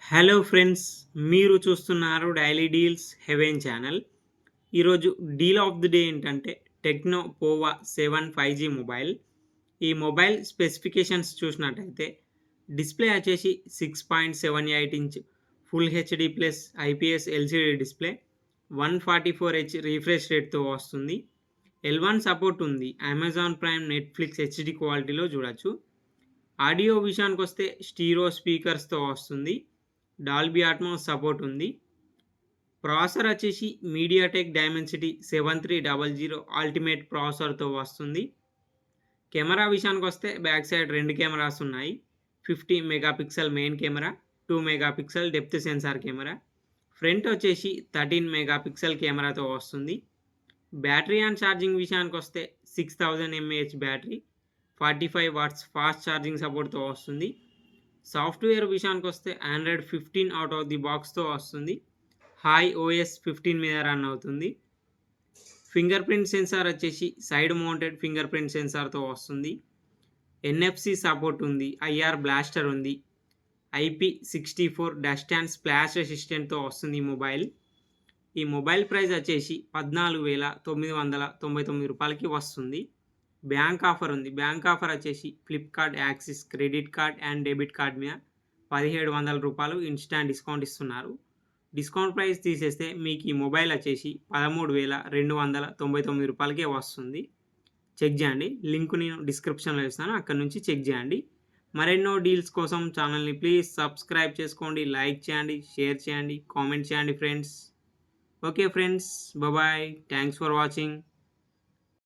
Hello friends, మీరు చూస్తున్నారు daily deals haven channel. ఈరోజు డీల్ ఆఫ్ ది డే ఏంటంటే టెక్నో పోవా 7 5G మొబైల్. ఈ మొబైల్ స్పెసిఫికేషన్స్ చూసినట్టయితే డిస్ప్లే వచ్చేసి 6.78 inch full HD plus IPS LCD display, 144Hz refresh రేట్తో వస్తుంది. L1 సపోర్ట్ ఉంది. అమెజాన్ ప్రైమ్, నెట్ఫ్లిక్స్ హెచ్డి క్వాలిటీలో చూడొచ్చు. ఆడియో విషయానికి వస్తే స్టీరో స్పీకర్స్తో వస్తుంది. డాల్బీ అట్మాస్ సపోర్ట్ ఉంది. ప్రాసెసర్ వచ్చేసి మీడియాటెక్ డైమెన్సిటీ 7300 అల్టిమేట్ ప్రాసెసర్తో వస్తుంది. కెమెరా విషయానికి వస్తే బ్యాక్ సైడ్ 2 కెమెరాస్ ఉన్నాయి. 50 megapixel main camera, 2 megapixel depth censor camera. Front వచ్చేసి 13 మెగాపిక్సెల్ కెమెరాతో వస్తుంది. బ్యాటరీ అండ్ ఛార్జింగ్ విషయానికి వస్తే 6000 mAh battery, 45 watts fast charging సపోర్ట్తో వస్తుంది. సాఫ్ట్వేర్ విషయానికి వస్తే ఆండ్రాయిడ్ 15 అవుట్ ఆఫ్ ది బాక్స్తో వస్తుంది. హాయ్ ఓఎస్ 15 మీద రన్ అవుతుంది. ఫింగర్ ప్రింట్ సెన్సార్ వచ్చేసి సైడ్ మౌంటెడ్ ఫింగర్ ప్రింట్ సెన్సార్తో వస్తుంది. ఎన్ఎఫ్సి సపోర్ట్ ఉంది. ఐఆర్ బ్లాస్టర్ ఉంది. IP64 డస్ట్ అండ్ స్ప్లాష్ రెసిస్టెంట్తో వస్తుంది ఈ మొబైల్. ఈ మొబైల్ ప్రైస్ వచ్చేసి 14,999 రూపాయలకి వస్తుంది. బ్యాంక్ ఆఫర్ ఉంది. బ్యాంక్ ఆఫర్ వచ్చేసి Flipkart axis credit card and debit card మీద 1700 రూపాయలు ఇన్స్టాంట్ డిస్కౌంట్ ఇస్తున్నారు. డిస్కౌంట్ ప్రైస్ తీసేస్తే మీకు ఈ మొబైల్ వచ్చేసి 13,299 రూపాయలకే వస్తుంది. చెక్ చేయండి. లింక్ నేను డిస్క్రిప్షన్లో ఇస్తాను, అక్కడ నుంచి చెక్ చేయండి. మరెన్నో డీల్స్ కోసం ఛానల్ని ప్లీజ్ సబ్స్క్రైబ్ చేసుకోండి, లైక్ చేయండి, షేర్ చేయండి, కామెంట్ చేయండి friends. Okay friends, bye. Thanks for watching.